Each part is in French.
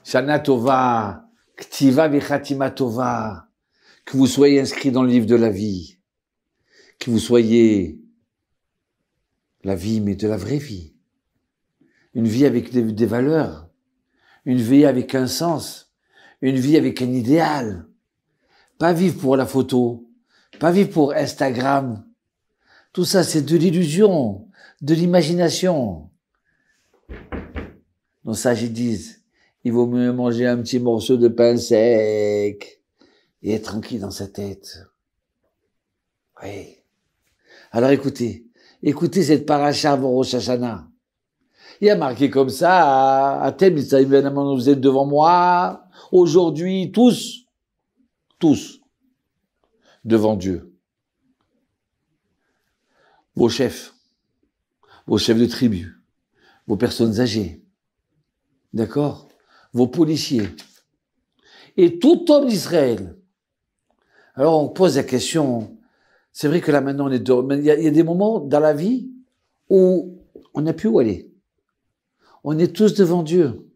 Shana Tova, Ktiva Vichatima Tova, que vous soyez inscrits dans le livre de la vie, que vous soyez la vie, mais de la vraie vie. Une vie avec des valeurs, une vie avec un sens, une vie avec un idéal. Pas vivre pour la photo, pas vivre pour Instagram. Tout ça, c'est de l'illusion, de l'imagination. Nos sages, ils disent, il vaut mieux manger un petit morceau de pain sec et être tranquille dans sa tête. Oui. Alors écoutez cette paracha avant Rosh Hashanah. Il y a marqué comme ça, à thème, évidemment, vous êtes devant moi, aujourd'hui, tous, devant Dieu. Vos chefs de tribu, vos personnes âgées, d'accord? Vos policiers, et tout homme d'Israël. Alors on pose la question, c'est vrai que là maintenant, il y a des moments dans la vie où on n'a plus où aller. On est tous devant Dieu.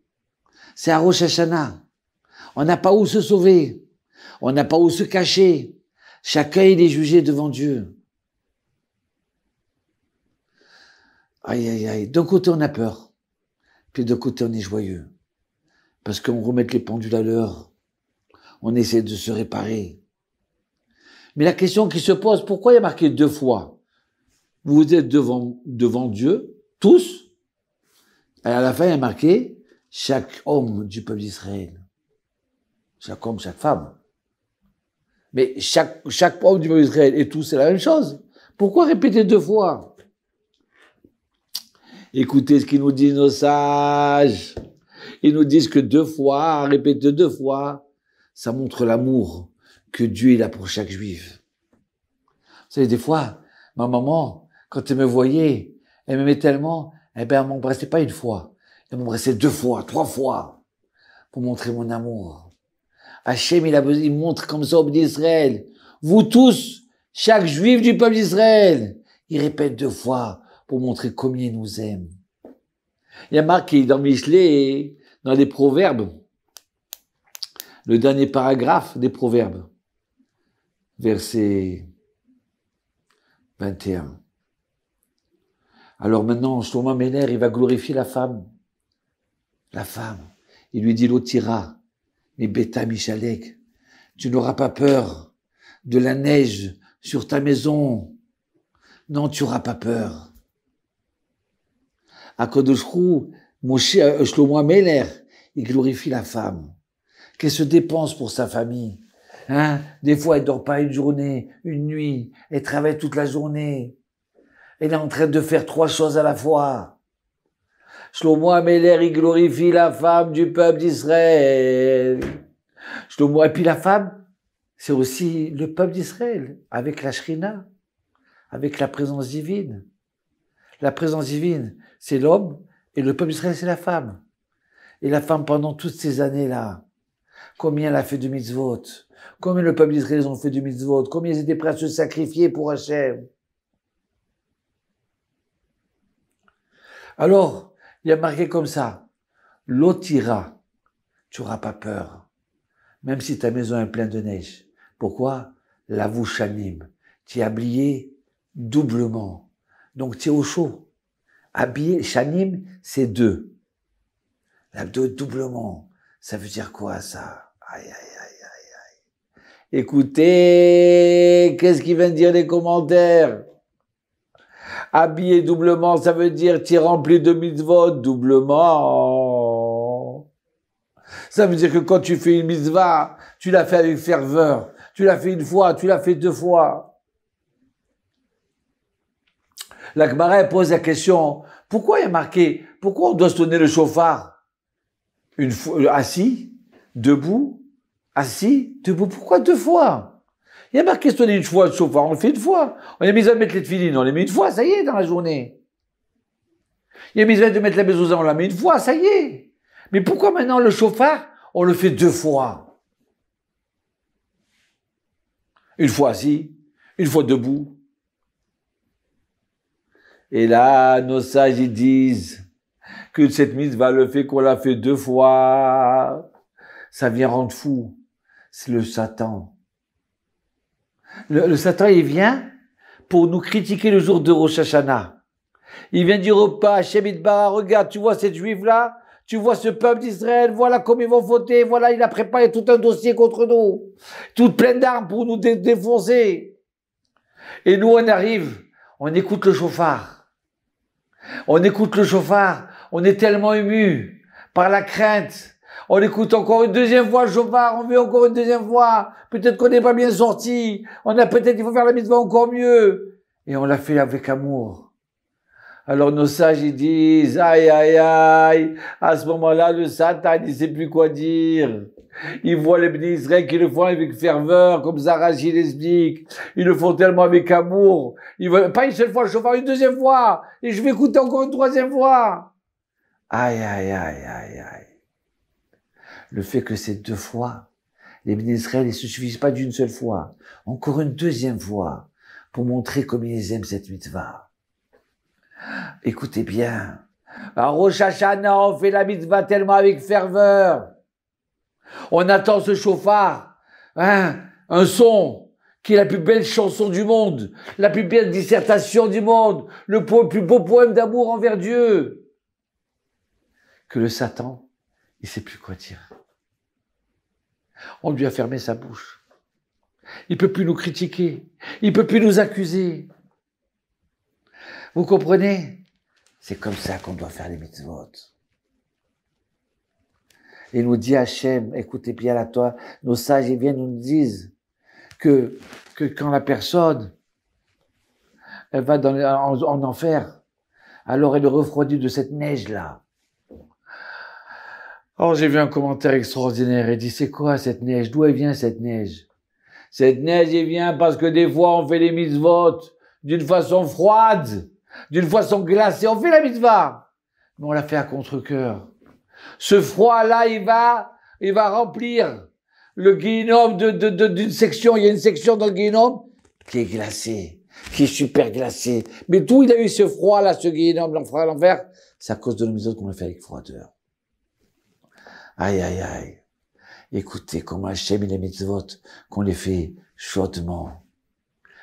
C'est à Rosh Hashanah. On n'a pas où se sauver. On n'a pas où se cacher. Chacun, il est jugé devant Dieu. Aïe, aïe, aïe. D'un côté, on a peur. Puis d'un côté, on est joyeux. Parce qu'on remet les pendules à l'heure. On essaie de se réparer. Mais la question qui se pose, pourquoi il y a marqué 2 fois? Vous êtes devant Dieu, tous. Et à la fin, il y a marqué chaque homme du peuple d'Israël. Chaque homme, chaque femme. Mais chaque homme du peuple d'Israël et tous, c'est la même chose. Pourquoi répéter 2 fois? Écoutez ce qu'ils nous disent nos sages. Ils nous disent que 2 fois, répéter 2 fois, ça montre l'amour que Dieu il a pour chaque juif. Vous savez, des fois, ma maman, quand elle me voyait, elle m'aimait tellement, eh ben, elle m'embrassait pas 1 fois. Elle m'embrassait 2 fois, 3 fois, pour montrer mon amour. Hachem, il montre comme ça au peuple d'Israël. Vous tous, chaque juif du peuple d'Israël, il répète 2 fois pour montrer combien il nous aime. Il y a marqué dans Michelet, dans les Proverbes, le dernier paragraphe des Proverbes, verset 21. Alors maintenant, Shlomo Ameler, il va glorifier la femme. La femme. Il lui dit, Lotira, mais Beta Michalek, tu n'auras pas peur de la neige sur ta maison. Non, tu n'auras pas peur. Akadosh Hu, Shlomo Ameler, il glorifie la femme, qu'elle se dépense pour sa famille. Hein? Des fois, elle dort pas 1 journée, 1 nuit, elle travaille toute la journée. Elle est en train de faire 3 choses à la fois. Shlomo Ameler, il glorifie la femme du peuple d'Israël. Et puis la femme, c'est aussi le peuple d'Israël, avec la Shrina, avec la présence divine. La présence divine, c'est l'homme, et le peuple d'Israël, c'est la femme. Et la femme, pendant toutes ces années-là, combien elle a fait de mitzvot, combien le peuple d'Israël ont fait de mitzvot, combien ils étaient prêts à se sacrifier pour Hachem. Alors, il y a marqué comme ça, Lotira, tu n'auras pas peur, même si ta maison est pleine de neige. Pourquoi? Lavushanim, tu es habillé doublement. Donc tu es au chaud. Habillé, shanim, c'est 2. La 2 doublement. Ça veut dire quoi ça? Aïe, aïe, aïe, aïe, aïe. Écoutez, qu'est-ce qu'ils viennent dire les commentaires? Habillé doublement, ça veut dire tu es rempli de mitzvot doublement. Ça veut dire que quand tu fais une mitzvah, tu l'as fait avec ferveur. Tu l'as fait 1 fois, tu l'as fait 2 fois. La Gemara pose la question, pourquoi il y a marqué, pourquoi on doit sonner le chauffard? 1 fois, assis, debout, assis, debout, pourquoi 2 fois? Il y a marqué sonner 1 fois le chauffard, on le fait 1 fois. On est mis à mettre les tefilines, on les met 1 fois, ça y est, dans la journée. Il y a besoin de mettre la mezouza, on la met une fois, ça y est. Mais pourquoi maintenant le chauffard, on le fait 2 fois? Une fois assis, une fois debout. Et là, nos sages, ils disent que cette mitzvah, le fait qu'on l'a fait 2 fois, ça vient rendre fou. C'est le Satan. Le Satan, il vient pour nous critiquer le jour de Rosh Hashanah. Il vient dire au pas, Hachem Idbara, regarde, tu vois cette juive-là, tu vois ce peuple d'Israël, voilà comme ils vont voter, voilà, il a préparé tout un dossier contre nous, toute pleine d'armes pour nous défoncer. Et nous, on arrive, on écoute le chauffard. On écoute le chauffard, on est tellement ému par la crainte. On écoute encore une deuxième fois le chauffard, on veut encore une deuxième fois. Peut-être qu'on n'est pas bien sorti, il faut faire la mitzvah encore mieux. Et on l'a fait avec amour. Alors nos sages, ils disent, aïe, aïe, aïe, à ce moment-là, le Satan, il ne sait plus quoi dire. Il voit les bénis Israël qui le font avec ferveur, comme Zarachi l'explique. Ils le font tellement avec amour. Ils veulent pas une seule fois le chauffard, une deuxième fois. Et je vais écouter encore une troisième fois. Aïe, aïe, aïe, aïe, aïe. Le fait que c'est 2 fois, les bénis Israël, ils ne se suffisent pas d'une seule fois. Encore une deuxième fois, pour montrer comme ils aiment cette mitzvah. Écoutez bien, à Rosh Hashanah, on fait la mitzvah tellement avec ferveur. On attend ce chauffard, un son qui est la plus belle chanson du monde, la plus belle dissertation du monde, le plus beau poème d'amour envers Dieu. Que le Satan, il sait plus quoi dire. On lui a fermé sa bouche. Il peut plus nous critiquer, il peut plus nous accuser. Vous comprenez? C'est comme ça qu'on doit faire les mitzvot. Et nous dit Hachem, écoutez bien la Torah, nos sages, ils viennent nous disent que quand la personne, elle va en enfer, alors elle est refroidie de cette neige-là. Alors j'ai vu un commentaire extraordinaire, il dit, c'est quoi cette neige? D'où elle vient cette neige? Cette neige, elle vient parce que des fois on fait les mitzvot d'une façon froide, d'une façon glacée, on fait la mitzvah, mais on l'a fait à contre-cœur. Ce froid-là, il va remplir le guéhinome d'une section. Il y a une section dans le guéhinome qui est glacée, qui est super glacée. Mais d'où il a eu ce froid-là, ce guéhinome, l'enfer? C'est à cause de nos mitzvot qu'on l'a fait avec froideur. Aïe, aïe, aïe. Écoutez comment Hachem et les mitzvot, qu'on les fait chaudement,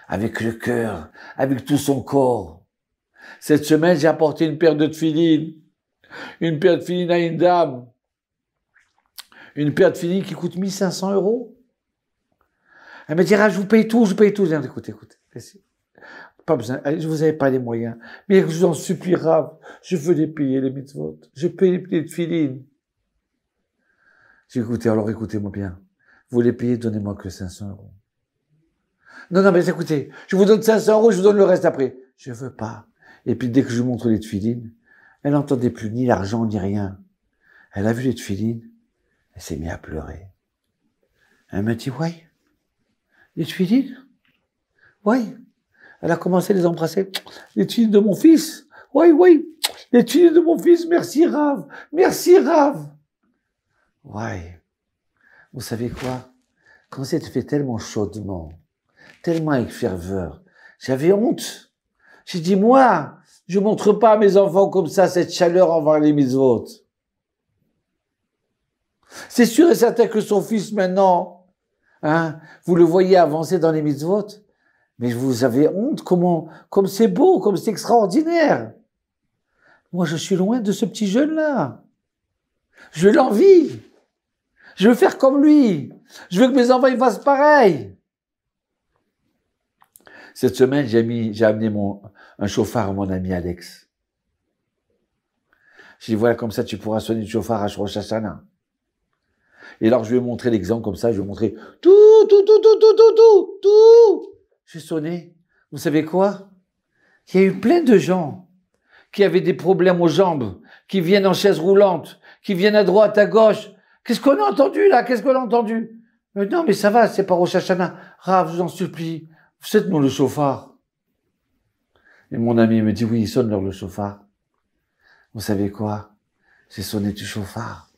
avec le cœur, avec tout son corps. Cette semaine, j'ai apporté une paire de tefilines. Une paire de tefilines à une dame. Une paire de tefilines qui coûte 1 500 €. Elle me dira, je vous paye tout. Écoutez. Pas besoin, je vous avais pas les moyens. Mais je vous en supplie, Rav, je veux les payer, les mitzvot. Je paye les tefilines. J'ai écouté, alors écoutez-moi bien. Vous les payez, donnez-moi que 500 €. Non, mais écoutez, je vous donne 500 €, je vous donne le reste après. Je veux pas. Et puis dès que je lui montre les tefilines, elle n'entendait plus ni l'argent ni rien. Elle a vu les tefilines, elle s'est mise à pleurer. Elle m'a dit, ouais, les tefilines? Ouais. Elle a commencé à les embrasser. Les tefilines de mon fils? Ouais, les tefilines de mon fils, merci Rav. Ouais. Vous savez quoi? Quand c'était fait tellement chaudement, tellement avec ferveur, j'avais honte. J'ai dit, moi, je montre pas à mes enfants comme ça cette chaleur envers les mitzvot. C'est sûr et certain que son fils maintenant, vous le voyez avancer dans les mitzvot, mais vous avez honte, comme c'est beau, comme c'est extraordinaire. Moi, je suis loin de ce petit jeune-là. Je l'envie. Je veux faire comme lui. Je veux que mes enfants ils fassent pareil. Cette semaine, j'ai amené un chauffard à mon ami Alex. J'ai dit, voilà, comme ça, tu pourras sonner le chauffard à Rosh Hashanah. Et alors, je lui ai montré l'exemple comme ça, je lui ai montré tout. J'ai sonné. Vous savez quoi? Il y a eu plein de gens qui avaient des problèmes aux jambes, qui viennent en chaise roulante, qui viennent à droite, à gauche. Qu'est-ce qu'on a entendu là? Non, mais ça va, c'est pas Rosh Hashanah. Rav, je vous en supplie, faites-nous le chauffard. Et mon ami me dit, oui, sonne-leur le chauffard. Vous savez quoi? J'ai sonné du chauffard.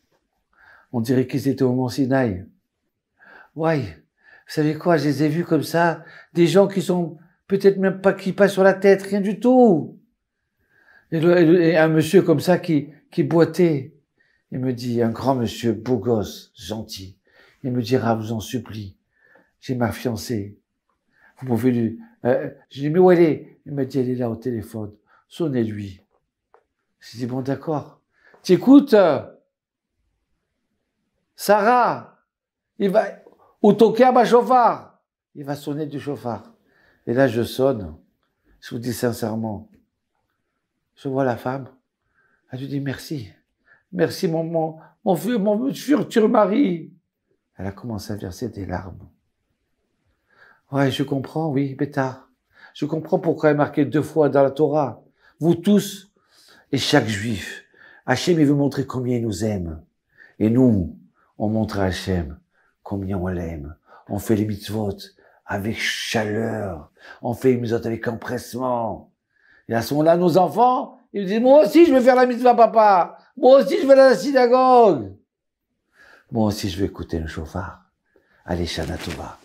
On dirait qu'ils étaient au Mont Sinaï. Ouais, vous savez quoi? Je les ai vus comme ça. Des gens qui sont peut-être même pas qui passent sur la tête, rien du tout. Et un monsieur comme ça qui boitait. Il me dit, un grand monsieur, beau gosse, gentil. Il me dira, vous en supplie, j'ai ma fiancée. Vous pouvez lui... je dis, mais où elle est? Il m'a dit, elle est là au téléphone. Sonnez-lui. J'ai dit, bon, d'accord. T'écoutes, Sarah, il va... Ou toquer à ma chauffard. Il va sonner du chauffard. Et là, je sonne. Je vous dis sincèrement. Je vois la femme. Elle lui dit, merci. Merci, mon futur mari. Elle a commencé à verser des larmes. Ouais, je comprends, oui, bêtard. Je comprends pourquoi il est marqué 2 fois dans la Torah. Vous tous et chaque juif. Hachem, il veut montrer combien il nous aime. Et nous, on montre à Hachem combien on l'aime. On fait les mitzvot avec chaleur. On fait les mitzvot avec empressement. Et à ce moment-là, nos enfants, ils disent, moi aussi, je vais faire la mitzvah, papa. Moi aussi, je vais aller à la synagogue. Moi aussi, je vais écouter le chauffard. Allez, Shana Tova.